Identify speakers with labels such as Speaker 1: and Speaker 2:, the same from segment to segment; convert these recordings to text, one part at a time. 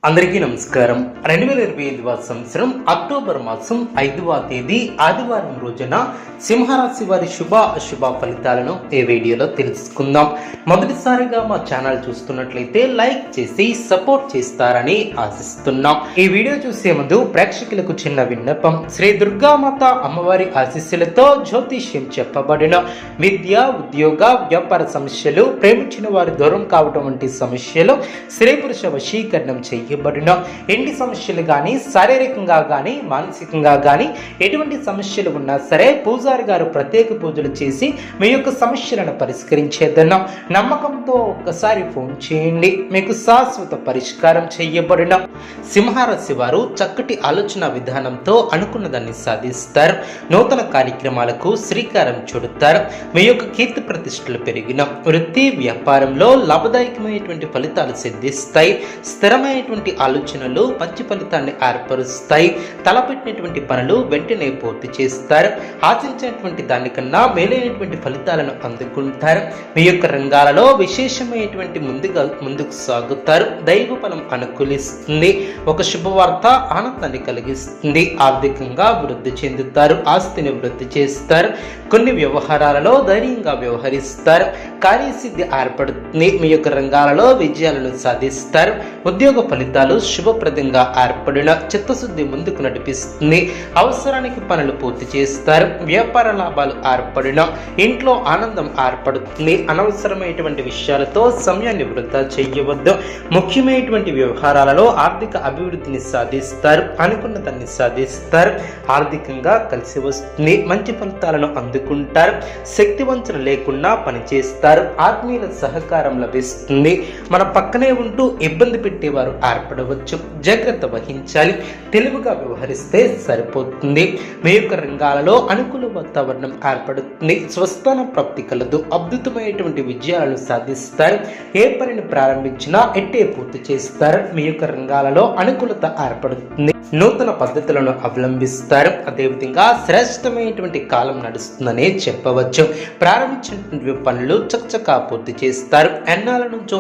Speaker 1: అందరికీ నమస్కారం. 2025 సంవత్సరం అక్టోబర్ మాసం 5వ తేదీ ఆదివారం రోజున సింహరాశి వారి శుభ అశుభ ఫలితాలను ఈ వీడియోలో తెలుసుకుందాం. మొదటిసారిగా మా ఛానల్ చూస్తున్నట్లయితే లైక్ చేసి సపోర్ట్ చేస్తారని ఆశిస్తున్నాం. ఈ వీడియో చూసే ముందు ప్రేక్షకులకు చిన్న విన్నపం. శ్రీ దుర్గామాత అమ్మవారి ఆశీస్సులతో జ్యోతిష్యం చెప్పబడిన విద్య, ఉద్యోగ, వ్యాపార సమస్యలు, ప్రేమించిన వారి దూరం కావడం వంటి సమస్యలు, స్త్రీ పురుష వశీకరణం చేయబడిన ఎన్ని సమస్యలు కానీ, శారీరకంగా కానీ, మానసికంగా కానీ ఎటువంటి సమస్యలు ఉన్నా సరే పూజారి గారు ప్రత్యేక పూజలు చేసి మీ యొక్క సమస్యలను పరిష్కరించేదన్నాం. నమ్మకంతో ఒక్కసారి ఫోన్ చేయండి, మీకు శాశ్వత పరిష్కారం చేయబడిన. సింహరాశి వారు చక్కటి ఆలోచన విధానంతో అనుకున్న దాన్ని సాధిస్తారు. నూతన కార్యక్రమాలకు శ్రీకారం చుడతారు. మీ యొక్క కీర్తి ప్రతిష్టలు పెరిగిన వృత్తి వ్యాపారంలో లాభదాయకమైనటువంటి ఫలితాలు సిద్ధిస్తాయి. స్థిరమైనటువంటి ఆలోచనలు మంచి ఫలితాన్ని ఏర్పరుస్తాయి. తలపెట్టినటువంటి పనులు వెంటనే పూర్తి చేస్తారు. ఆశించినటువంటి దానికన్నా మేలైనటువంటి ఫలితాలను అందుకుంటారు. మీ యొక్క రంగాలలో విశేషమైనటువంటి ముందుకు సాగుతారు. దైవ బలం అనుకూలిస్తుంది. ఒక శుభవార్త ఆనందాన్ని కలిగిస్తుంది. ఆర్థికంగా వృద్ధి చెందుతారు. ఆస్తిని వృద్ధి చేస్తారు. కొన్ని వ్యవహారాలలో ధైర్యంగా వ్యవహరిస్తారు. కార్యసిద్ధి ఏర్పడుతుంది. మీ యొక్క రంగాలలో విజయాలను సాధిస్తారు. ఉద్యోగ ఫలితాలు శుభప్రదంగా ఏర్పడిన చిత్తశుద్ధి ముందుకు నడిపిస్తుంది. అవసరానికి పనులు పూర్తి చేస్తారు. వ్యాపార లాభాలు ఏర్పడిన ఇంట్లో ఆనందం ఏర్పడుతుంది. అనవసరమైనటువంటి విషయాలతో సమయాన్ని వృధా చేయవద్దు. ముఖ్యమైనటువంటి వ్యవహారాలలో ఆర్థిక అభివృద్ధిని సాధిస్తారు. అనుకున్న దాన్ని సాధిస్తారు. ఆర్థికంగా కలిసి వస్తుంది. మంచి ఫలితాలను అందుకుంటారు. శక్తివంచన లేకుండా పనిచేస్తారు. ఆత్మీయుల సహకారం లభిస్తుంది. మన పక్కనే ఉంటూ ఇబ్బంది పెట్టేవారు ఏర్పడవచ్చు. జాగ్రత్త వహించాలి. తెలివిగా వ్యవహరిస్తే సరిపోతుంది. మీ యొక్క రంగాలలో అనుకూల వాతావరణం ఏర్పడుతుంది. స్వస్థాన ప్రాప్తి కలదు. అద్భుతమైనటువంటి విజయాలను సాధిస్తారు. ఏ పనిని ప్రారంభించినా ఎట్టే పూర్తి చేస్తారు. మీ యొక్క రంగాలలో అనుకూలత ఏర్పడుతుంది. నూతన పద్ధతులను అవలంబిస్తారు. అదేవిధంగా శ్రేష్టమైనటువంటి కాలం నడుస్తుందనే చెప్పవచ్చు. ప్రారంభించినటువంటి పనులు చకచకా పూర్తి చేస్తారు. ఎన్నాళ్ళ నుంచో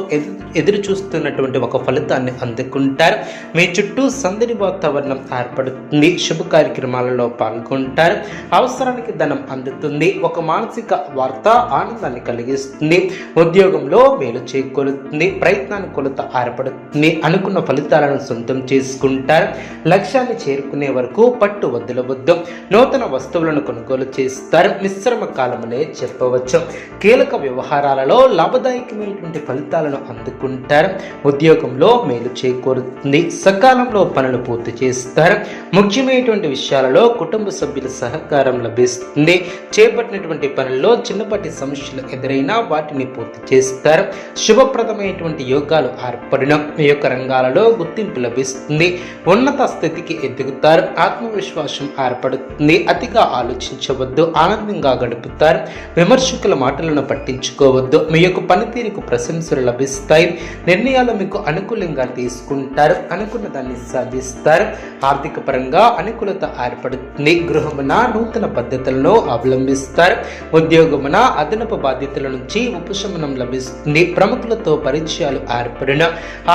Speaker 1: ఎదురు చూస్తున్నటువంటి ఒక ఫలితాన్ని అందుకుంటారు. మీ చుట్టూ సందడి వాతావరణం ఏర్పడుతుంది. శుభ కార్యక్రమాలలో పాల్గొంటారు. అవసరానికి ధనం అందుతుంది. ఒక మానసిక వార్త ఆనందాన్ని కలిగిస్తుంది. ఉద్యోగంలో మేలు చేకూరుతుంది. ప్రయత్నానుకూలత ఏర్పడుతుంది. అనుకున్న ఫలితాలను సొంతం చేసుకుంటారు. లక్ష్యాన్ని చేరుకునే వరకు పట్టు వదలవద్దు. నూతన వస్తువులను కొనుగోలు చేస్తారు. మిశ్రమ కాలమనే చెప్పవచ్చు. కీలక వ్యవహారాలలో లాభదాయకమైనటువంటి ఫలితాలను అందుకుంటారు. ఉద్యోగంలో మేలు చేకూరుతుంది. సకాలంలో పనులు పూర్తి చేస్తారు. ముఖ్యమైనటువంటి విషయాలలో కుటుంబ సభ్యుల సహకారం లభిస్తుంది. చేపట్టినటువంటి పనుల్లో చిన్నపాటి సమస్యలు ఎదురైనా వాటిని పూర్తి చేస్తారు. శుభప్రదమైనటువంటి యోగాలు ఏర్పడిన ఈ యొక్క రంగాలలో గుర్తింపు లభిస్తుంది. ఉన్నత స్థితికి ఎదుగుతారు. ఆత్మవిశ్వాసం ఏర్పడుతుంది. అతిగా ఆలోచించవద్దు. ఆనందంగా గడుపుతారు. విమర్శకుల మాటలను పట్టించుకోవద్దు. మీ యొక్క పనితీరుకు ప్రశంసలు లభిస్తాయి. నిర్ణయాలు మీకు అనుకూలంగా తీసుకుంటారు. అనుకున్న దాన్ని సాధిస్తారు. ఆర్థిక పరంగా అనుకూలత ఏర్పడుతుంది. గృహమున నూతన పద్ధతులను అవలంబిస్తారు. ఉద్యోగమున అదనపు బాధ్యతల నుంచి ఉపశమనం లభిస్తుంది. ప్రముఖులతో పరిచయాలు ఏర్పడిన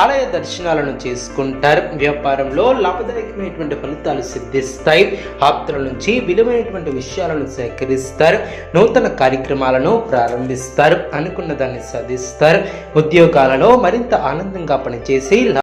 Speaker 1: ఆలయ దర్శనాలను చేసుకుంటారు. వ్యాపారంలో లాభదాయకమైనటువంటి ఫలితాలు సిద్ధిస్తాయి. ఆప్తుల నుంచి విలువైనటువంటి విషయాలను సేకరిస్తారు. నూతన కార్యక్రమాలను ప్రారంభిస్తారు. అనుకున్న దాన్ని సాధిస్తారు. ఉద్యోగాలలో మరింత ఆనందంగా పనిచేసి